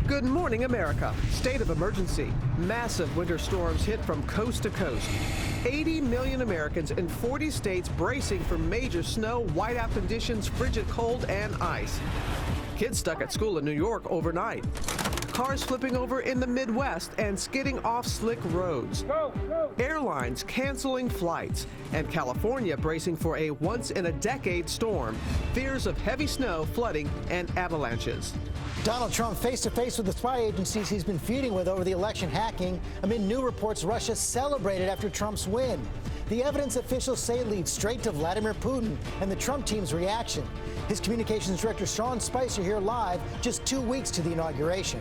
Good morning, America. State of emergency. Massive winter storms hit from coast to coast. 80 million Americans in 40 states bracing for major snow, whiteout conditions, frigid cold, and ice. Kids stuck at school in New York overnight. Cars flipping over in the Midwest and skidding off slick roads. Airlines canceling flights. And California bracing for a once-in-a-decade storm. Fears of heavy snow, flooding, and avalanches. Donald Trump face-to-face with the spy agencies he's been feuding with over the election hacking amid new reports Russia celebrated after Trump's win. The evidence officials say leads straight to Vladimir Putin and the Trump team's reaction. His communications director Sean Spicer here live just 2 weeks to the inauguration.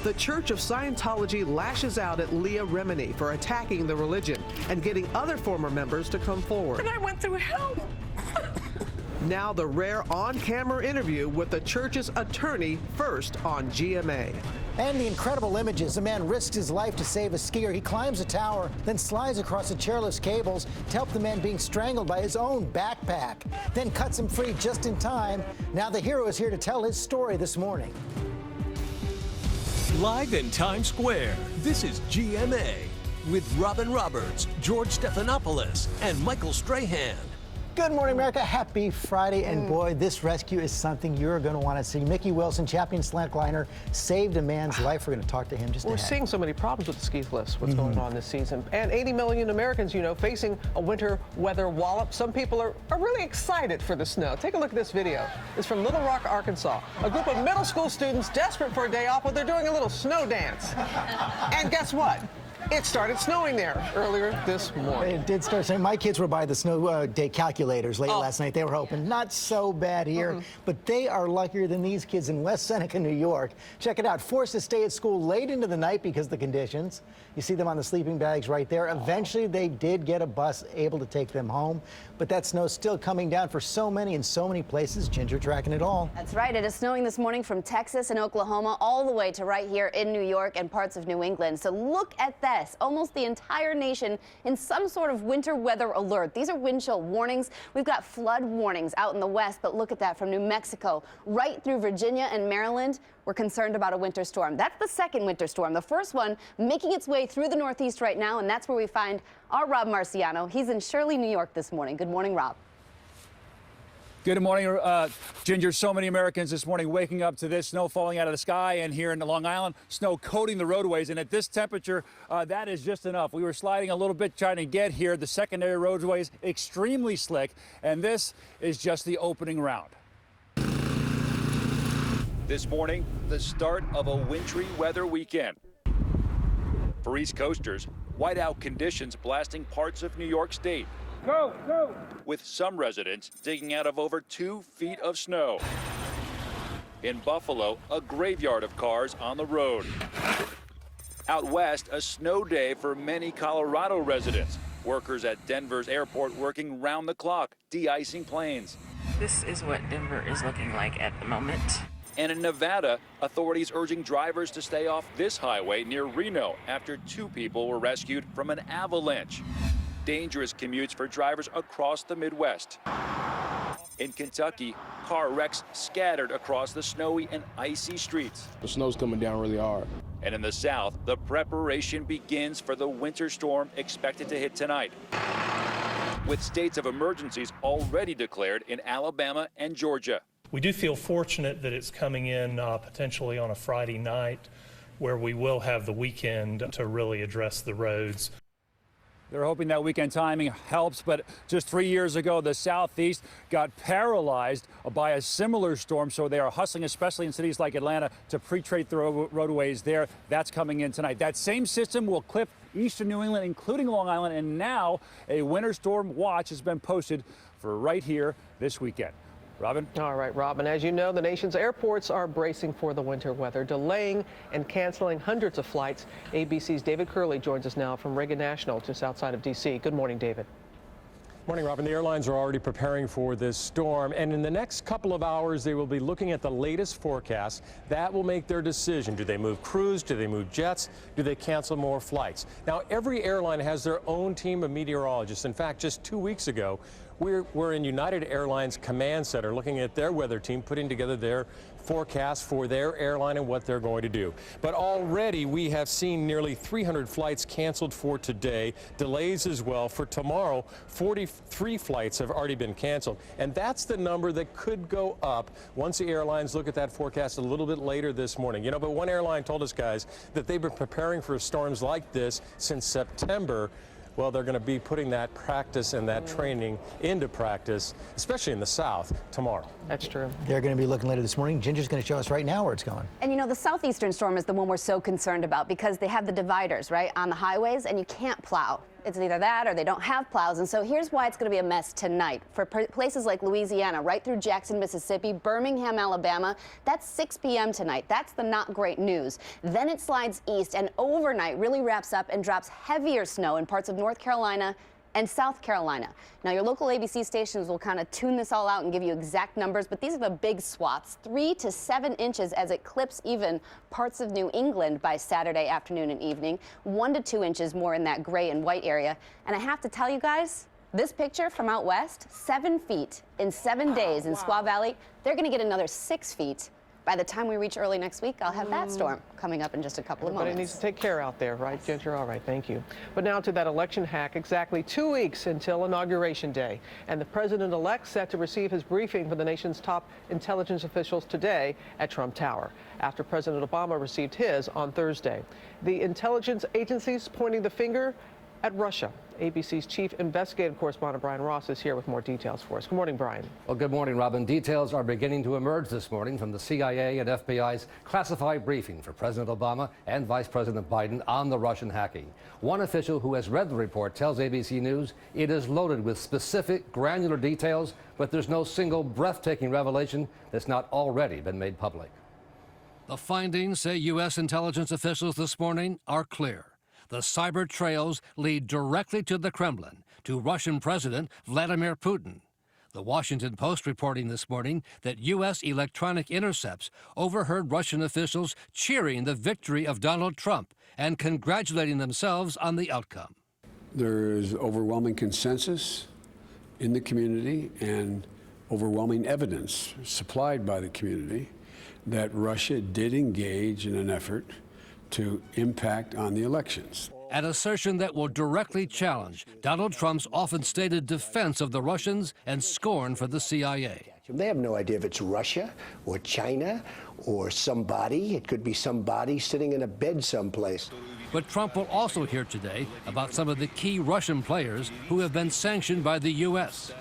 The Church of Scientology lashes out at Leah Remini for attacking the religion and getting other former members to come forward. And I went through hell. Now the rare on-camera interview with the church's attorney, first on GMA. And the incredible images. A man risks his life to save a skier. He climbs a tower, then slides across the chairlifts cables to help the man being strangled by his own backpack, then cuts him free just in time. Now the hero is here to tell his story this morning. Live in Times Square, this is GMA with Robin Roberts, George Stephanopoulos, and Michael Strahan. Good morning, America. Happy Friday. And boy, this rescue is something you're going to want to see. Mickey Wilson, champion slantliner, saved a man's life. We're going to talk to him just We're ahead. seeing so many problems with the ski lifts, what's going on this season. And 80 million Americans, you know, facing a winter weather wallop. Some people are really excited for the snow. Take a look at this video. It's from Little Rock, Arkansas. A group of middle school students desperate for a day off, but they're doing a little snow dance. And guess what? It started snowing there earlier this morning. It did start saying my kids were by the snow day calculators late last night. They were hoping not so bad here, but they are luckier than these kids in West Seneca, New York. Check it out. Forced to stay at school late into the night because of the conditions. You see them on the sleeping bags right there. Eventually, they did get a bus able to take them home, but that snow's still coming down for so many in so many places. Ginger tracking it all. That's right. It is snowing this morning from Texas and Oklahoma all the way to right here in New York and parts of New England. So look at this. Almost the entire nation in some sort of winter weather alert. These are wind chill warnings. We've got flood warnings out in the west, but look at that, from New Mexico right through Virginia and Maryland. We're concerned about a winter storm. That's the second winter storm. The first one making its way through the Northeast right now, and that's where we find our Rob Marciano. He's in Shirley, New York this morning. Good morning, Rob. Good morning, Ginger. So many Americans this morning waking up to this snow falling out of the sky, and here in Long Island, snow coating the roadways. And at this temperature, that is just enough. We were sliding a little bit trying to get here. The secondary roadways extremely slick, and this is just the opening round. This morning, the start of a wintry weather weekend. For East Coasters, whiteout conditions blasting parts of New York State. Go, go! With some residents digging out of over 2 feet of snow. In Buffalo, a graveyard of cars on the road. Out west, a snow day for many Colorado residents. Workers at Denver's airport working round the clock, de-icing planes. This is what Denver is looking like at the moment. And in Nevada, authorities urging drivers to stay off this highway near Reno after 2 people were rescued from an avalanche. Dangerous commutes for drivers across the Midwest. In Kentucky, car wrecks scattered across the snowy and icy streets. The snow's coming down really hard. And in the South, the preparation begins for the winter storm expected to hit tonight, with states of emergencies already declared in Alabama and Georgia. We do feel fortunate that it's coming in potentially on a Friday night, where we will have the weekend to really address the roads. They're hoping that weekend timing helps, but just 3 years ago, the Southeast got paralyzed by a similar storm, so they are hustling, especially in cities like Atlanta, to pre-treat the roadways there. That's coming in tonight. That same system will clip eastern New England, including Long Island, and now a winter storm watch has been posted for right here this weekend. Robin? All right, Robin. As you know, the nation's airports are bracing for the winter weather, delaying and canceling hundreds of flights. ABC's David Curley joins us now from Reagan National, just outside of D.C. Good morning, David. Morning, Robin. The airlines are already preparing for this storm, and in the next couple of hours, they will be looking at the latest forecast. That will make their decision. Do they move crews? Do they move jets? Do they cancel more flights? Now, every airline has their own team of meteorologists. In fact, just 2 weeks ago, we're in United Airlines Command Center looking at their weather team, putting together their forecast for their airline and what they're going to do. But already we have seen nearly 300 flights canceled for today, delays as well. For tomorrow, 43 flights have already been canceled. And that's the number that could go up once the airlines look at that forecast a little bit later this morning. You know, but one airline told us, guys, that they've been preparing for storms like this since September. Well, they're going to be putting that practice and that training into practice, especially in the South, tomorrow. That's true. They're going to be looking later this morning. Ginger's going to show us right now where it's going. And you know, the southeastern storm is the one we're so concerned about because they have the dividers, right, on the highways, and you can't plow. It's either that or they don't have plows. And so here's why it's going to be a mess tonight. For places like Louisiana, right through Jackson, Mississippi, Birmingham, Alabama, that's 6 p.m. tonight. That's the not great news. Then it slides east and overnight really wraps up and drops heavier snow in parts of North Carolina and South Carolina. Now, your local ABC stations will kind of tune this all out and give you exact numbers, but these are the big swaths, 3 to 7 inches as it clips even parts of New England by Saturday afternoon and evening, 1 to 2 inches more in that gray and white area. And I have to tell you guys, this picture from out west, 7 feet in 7 days in Squaw Valley. They're going to get another 6 feet. By the time we reach early next week, I'll have that storm coming up in just a couple of moments. Everybody needs to take care out there, right, Ginger? All right, thank you. But now to that election hack, exactly 2 weeks until Inauguration Day. And the president-elect set to receive his briefing from the nation's top intelligence officials today at Trump Tower, after President Obama received his on Thursday. The intelligence agencies pointing the finger at Russia. ABC's chief investigative correspondent Brian Ross is here with more details for us. Good morning, Brian. Well, good morning, Robin. Details are beginning to emerge this morning from the CIA and FBI's classified briefing for President Obama and Vice President Biden on the Russian hacking. One official who has read the report tells ABC News it is loaded with specific, granular details, but there's no single breathtaking revelation that's not already been made public. The findings, say U.S. intelligence officials this morning, are clear. The cyber trails lead directly to the Kremlin, to Russian President Vladimir Putin. The Washington Post reporting this morning that U.S. electronic intercepts overheard Russian officials cheering the victory of Donald Trump and congratulating themselves on the outcome. There is overwhelming consensus in the community and overwhelming evidence supplied by the community that Russia did engage in an effort to impact on the elections. An assertion that will directly challenge Donald Trump's often stated defense of the Russians and scorn for the CIA. They have no idea if it's Russia or China or somebody. It could be somebody sitting in a bed someplace. But Trump will also hear today about some of the key Russian players who have been sanctioned by the U.S.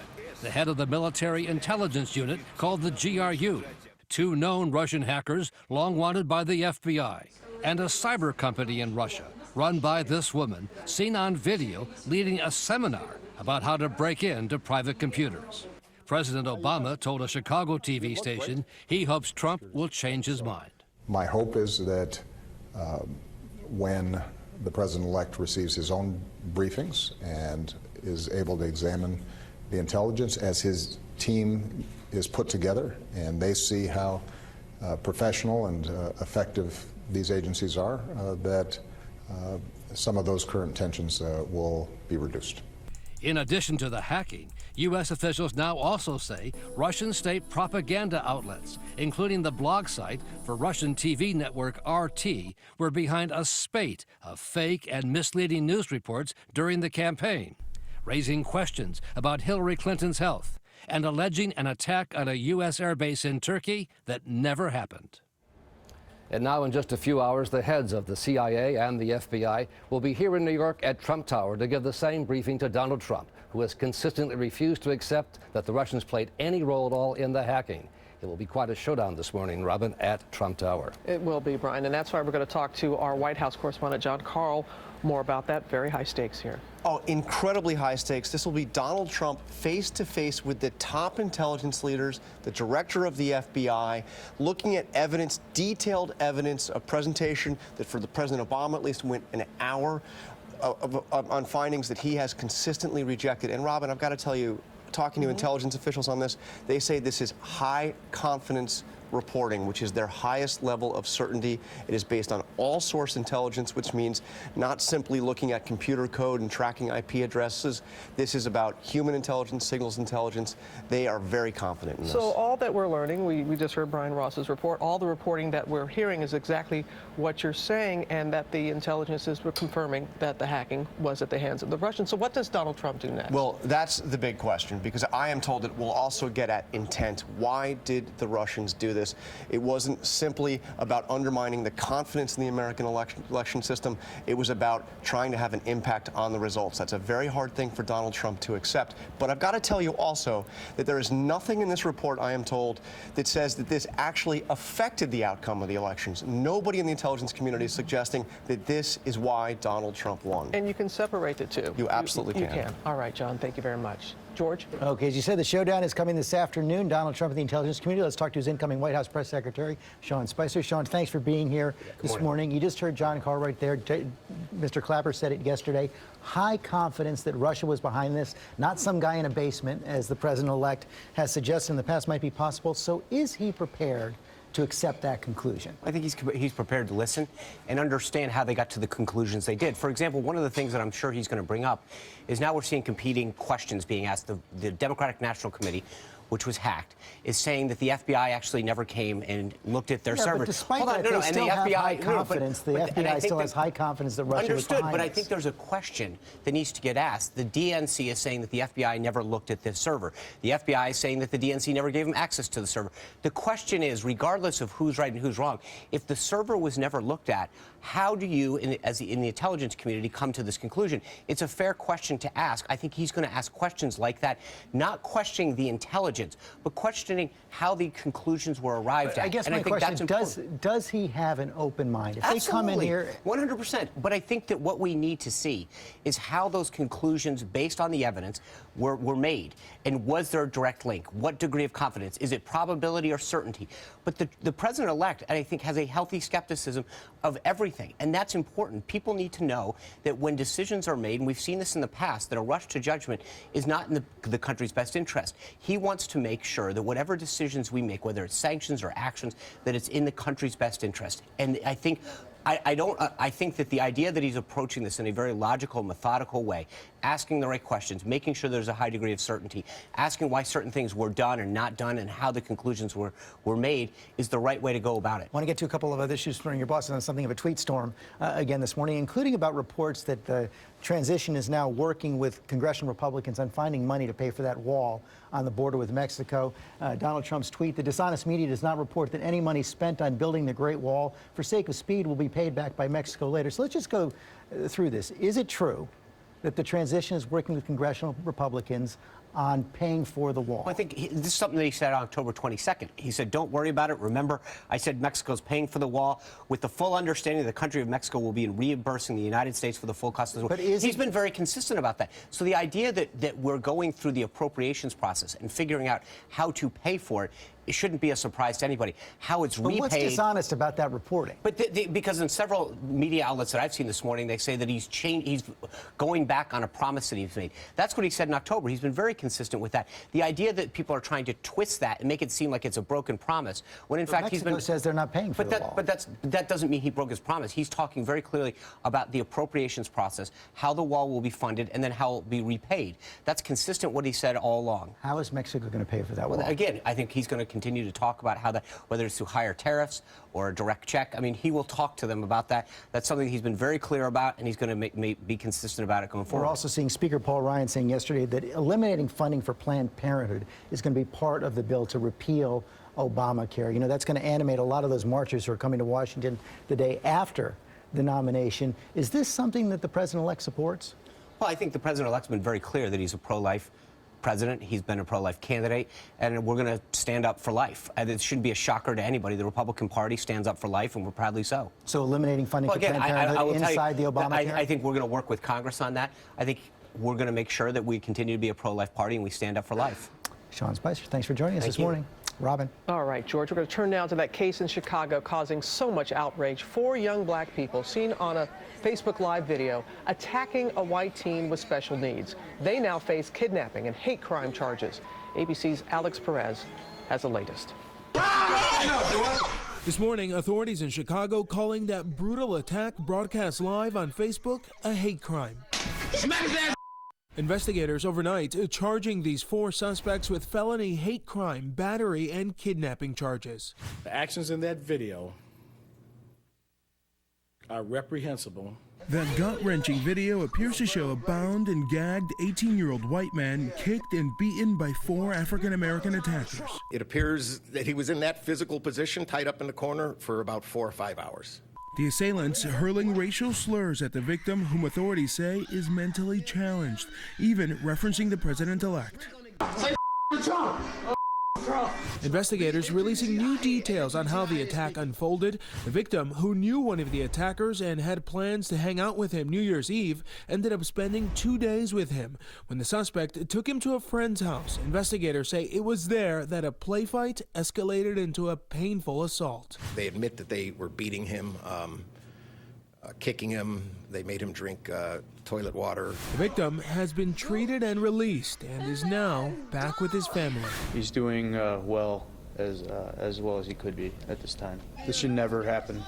The head of the military intelligence unit called the GRU, 2 known Russian hackers long wanted by the FBI, and a cyber company in Russia run by this woman, seen on video leading a seminar about how to break into private computers. President Obama told a Chicago TV station he hopes Trump will change his mind. My hope is that when the president-elect receives his own briefings and is able to examine the intelligence as his team is put together and they see how professional and effective these agencies are, that some of those current tensions will be reduced. In addition to the hacking, U.S. officials now also say Russian state propaganda outlets, including the blog site for Russian TV network RT, were behind a spate of fake and misleading news reports during the campaign, raising questions about Hillary Clinton's health and alleging an attack on a U.S. airbase in Turkey that never happened. And now in just a few hours, the heads of the CIA and the FBI will be here in New York at Trump Tower to give the same briefing to Donald Trump, who has consistently refused to accept that the Russians played any role at all in the hacking. It will be quite a showdown this morning, Robin, at Trump Tower. It will be, Brian, and that's why we're going to talk to our White House correspondent, John Carl, more about that. Very high stakes here. Oh, incredibly high stakes. This will be Donald Trump face-to-face with the top intelligence leaders, the director of the FBI, looking at evidence, detailed evidence, a presentation that for the President Obama at least went an hour on findings that he has consistently rejected. And Robin, I've got to tell you, talking to intelligence officials on this, they say this is high confidence reporting, which is their highest level of certainty. It is based on all source intelligence, which means not simply looking at computer code and tracking IP addresses. This is about human intelligence, signals intelligence. They are very confident in this. So all that we're learning, we just heard Brian Ross's report, all the reporting that we're hearing is exactly what you're saying, and that the intelligences were confirming that the hacking was at the hands of the Russians. So what does Donald Trump do next? Well, that's the big question, because I am told it will also get at intent. Why did the Russians do this? It wasn't simply about undermining the confidence in the American election system. It was about trying to have an impact on the results. That's a very hard thing for Donald Trump to accept. But I've got to tell you also that there is nothing in this report, I am told, that says that this actually affected the outcome of the elections. Nobody in the intelligence community is suggesting that this is why Donald Trump won. And you can separate the two. You absolutely can. You can. All right, John, thank you very much. George? Okay, as you said, the showdown is coming this afternoon. Donald Trump and the intelligence community. Let's talk to his incoming White House press secretary, Sean Spicer. Sean, thanks for being here this morning. You just heard John Carr right there. Mr. Clapper said it yesterday. High confidence that Russia was behind this, not some guy in a basement, as the president-elect has suggested in the past might be possible. So is he prepared to accept that conclusion? I think he's prepared to listen and understand how they got to the conclusions they did. For example, one of the things that I'm sure he's going to bring up is now we're seeing competing questions being asked. The Democratic National Committee, which was hacked, is saying that the FBI actually never came and looked at their servers. But despite that, they still have high confidence. The FBI still has high confidence that Russia was behind but I this. think there's a question that needs to get asked. The DNC is saying that the FBI never looked at this server. The FBI is saying that the DNC never gave them access to the server. The question is, regardless of who's right and who's wrong, if the server was never looked at, how do you, in the intelligence community, come to this conclusion? It's a fair question to ask. I think he's going to ask questions like that, not questioning the intelligence, but questioning how the conclusions were arrived at. I guess and my I think question, that's does he have an open mind? If Absolutely. they come in here... 100%. But I think that what we need to see is how those conclusions, based on the evidence, were made. And was there a direct link? What degree of confidence? Is it probability or certainty? But the president-elect, I think, has a healthy skepticism of everything. And that's important. People need to know that when decisions are made, and we've seen this in the past, that a rush to judgment is not in the country's best interest. He wants to make sure that whatever decisions we make, whether it's sanctions or actions, that it's in the country's best interest. And I think I think that the idea that he's approaching this in a very logical, methodical way, asking the right questions, making sure there's a high degree of certainty, asking why certain things were done or not done and how the conclusions were made is the right way to go about it. I want to get to a couple of other issues. Your boss is on something of a tweet storm again this morning, including about reports that the transition is now working with congressional Republicans on finding money to pay for that wall on the border with Mexico. Donald Trump's tweet, the dishonest media does not report that any money spent on building the Great Wall for sake of speed will be paid back by Mexico later. So let's just go through this. Is it true that the transition is working with congressional Republicans on paying for the wall? Well, I think this is something that he said on October 22nd. He said, don't worry about it. Remember, I said Mexico's paying for the wall with the full understanding the country of Mexico will be reimbursing the United States for the full cost of the wall. But he's been very consistent about that. So the idea that we're going through the appropriations process and figuring out how to pay for it, it shouldn't be a surprise to anybody. How it's repaid. But what's dishonest about that reporting? But because in several media outlets that I've seen this morning, they say that he's going back on a promise that he's made. That's what he said in October. He's been very consistent with that. The idea that people are trying to twist that and make it seem like it's a broken promise, when in fact Mexico says they're not paying for the wall. But that doesn't mean he broke his promise. He's talking very clearly about the appropriations process, how the wall will be funded, and then how it will be repaid. That's consistent with what he said all along. How is Mexico going to pay for that wall? Again, I think he's going to continue to talk about how that, whether it's through higher tariffs or a direct check. I mean, he will talk to them about that. That's something he's been very clear about, and he's going to be consistent about it going forward. We're also seeing Speaker Paul Ryan saying yesterday that eliminating funding for Planned Parenthood is going to be part of the bill to repeal Obamacare. You know, that's going to animate a lot of those marchers who are coming to Washington the day after the nomination. Is this something that the president-elect supports? Well, I think the president-elect's been very clear that he's a pro-life president. He's been a pro-life candidate, and we're going to stand up for life. And it shouldn't be a shocker to anybody. The Republican Party stands up for life, and we're proudly so. So eliminating funding for Planned Parenthood inside the Obamacare? I think we're going to work with Congress on that. I think we're going to make sure that we continue to be a pro-life party and we stand up for life. Sean Spicer, thanks for joining us this morning. Robin. All right, George, we're going to turn now to that case in Chicago causing so much outrage. 4 young black people seen on a Facebook Live video attacking a white teen with special needs. They now face kidnapping and hate crime charges. ABC's Alex Perez has the latest. This morning, authorities in Chicago calling that brutal attack broadcast live on Facebook a hate crime. Investigators overnight charging these 4 suspects with felony hate crime, battery, and kidnapping charges. The actions in that video are reprehensible. That gut-wrenching video appears to show a bound and gagged 18-year-old white man kicked and beaten by 4 African-American attackers. It appears that he was in that physical position, tied up in the corner, for about 4 or 5 hours. The assailants hurling racial slurs at the victim, whom authorities say is mentally challenged, even referencing the president-elect. Investigators releasing new details on how the attack unfolded. The victim, who knew one of the attackers and had plans to hang out with him New Year's Eve, ended up spending 2 days with him. When the suspect took him to a friend's house, investigators say it was there that a play fight escalated into a painful assault. They admit that they were beating him, kicking him. They made him drink toilet water. The victim has been treated and released and is now back with his family. He's doing well as he could be at this time. This should never happen.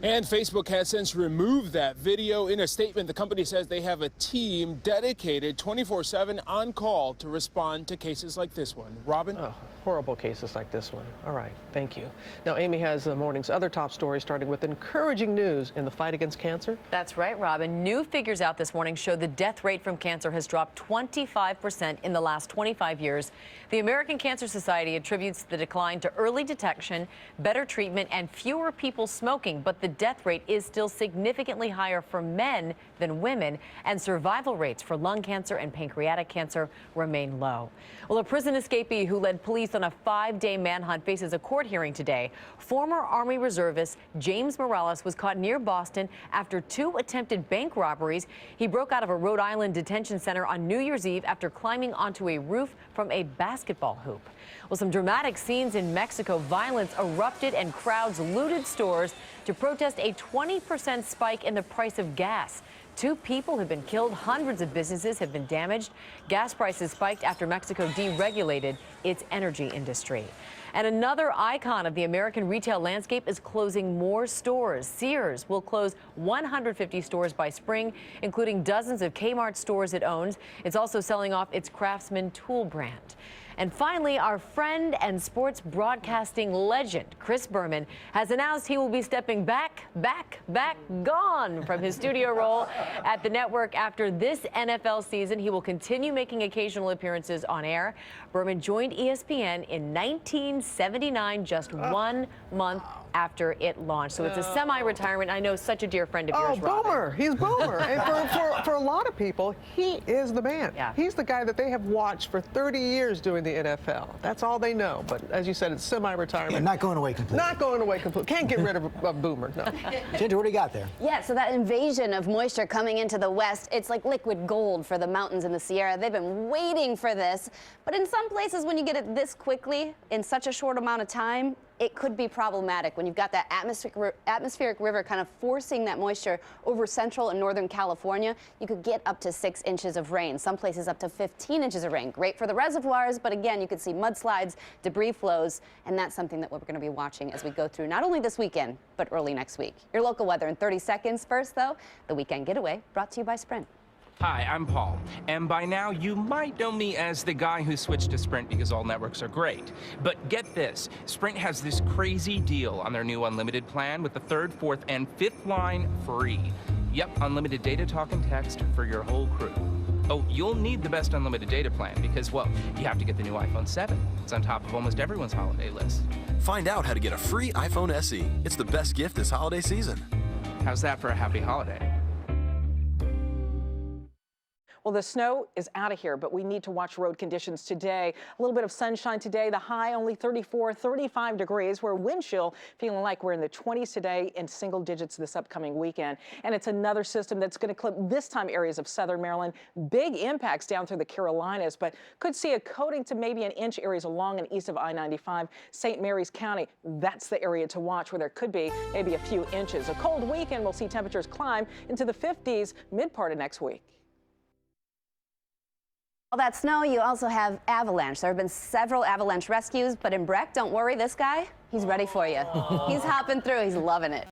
And Facebook has since removed that video. In a statement, the company says they have a team dedicated 24/7 on call to respond to cases like this one. Robin? Oh, horrible cases like this one. All right, thank you. Now, Amy has the morning's other top stories, starting with encouraging news in the fight against cancer. That's right, Robin. New figures out this morning show the death rate from cancer has dropped 25% in the last 25 years. The American Cancer Society attributes the decline to early detection, better treatment, and fewer people smoking. But the death rate is still significantly higher for men than women, and survival rates for lung cancer and pancreatic cancer remain low. Well, a prison escapee who led police on a 5-day manhunt faces a court hearing today. Former Army reservist James Morales was caught near Boston after 2 attempted bank robberies. He broke out of a Rhode Island detention center on New Year's Eve after climbing onto a roof from a basketball hoop. Well, some dramatic scenes in Mexico. Violence erupted and crowds looted stores to protest a 20% spike in the price of gas. 2 people have been killed. Hundreds of businesses have been damaged. Gas prices spiked after Mexico deregulated its energy industry. And another icon of the American retail landscape is closing more stores. Sears will close 150 stores by spring, including dozens of Kmart stores it owns. It's also selling off its Craftsman tool brand. And finally, our friend and sports broadcasting legend, Chris Berman, has announced he will be stepping gone from his studio role at the network after this NFL season. He will continue making occasional appearances on air. Berman joined ESPN in 1979, just 1 month after it launched. So it's a semi-retirement. I know, such a dear friend of yours, Robin. Boomer. He's Boomer. And for a lot of people, he is the man. Yeah. He's the guy that they have watched for 30 years doing the NFL. That's all they know. But as you said, it's semi-retirement. Yeah, not going away completely. Not going away completely. Can't get rid of Boomer, no. Ginger, what do you got there? Yeah, so that invasion of moisture coming into the west, it's like liquid gold for the mountains in the Sierra. They've been waiting for this. But in some places, when you get it this quickly, in such a short amount of time, it could be problematic when you've got that atmospheric river kind of forcing that moisture over central and northern California. You could get up to 6 inches of rain, some places up to 15 inches of rain. Great for the reservoirs, but again, you could see mudslides, debris flows, and that's something that we're going to be watching as we go through not only this weekend, but early next week. Your local weather in 30 seconds. First, though, the Weekend Getaway, brought to you by Sprint. Hi, I'm Paul, and by now you might know me as the guy who switched to Sprint because all networks are great. But get this, Sprint has this crazy deal on their new unlimited plan with the 3rd, 4th, and 5th line free. Yep, unlimited data, talk, and text for your whole crew. Oh, you'll need the best unlimited data plan because, well, you have to get the new iPhone 7. It's on top of almost everyone's holiday list. Find out how to get a free iPhone SE. It's the best gift this holiday season. How's that for a happy holiday? Well, the snow is out of here, but we need to watch road conditions today. A little bit of sunshine today. The high only 34, 35 degrees. We're wind chill, feeling like we're in the 20s today and single digits this upcoming weekend. And it's another system that's going to clip this time areas of southern Maryland. Big impacts down through the Carolinas, but could see a coating to maybe an inch areas along and east of I-95. St. Mary's County, that's the area to watch where there could be maybe a few inches. A cold weekend, we'll see temperatures climb into the 50s mid part of next week. All that snow, you also have avalanche. There have been several avalanche rescues, but in Breck, don't worry, this guy, he's ready for you. He's hopping through, he's loving it.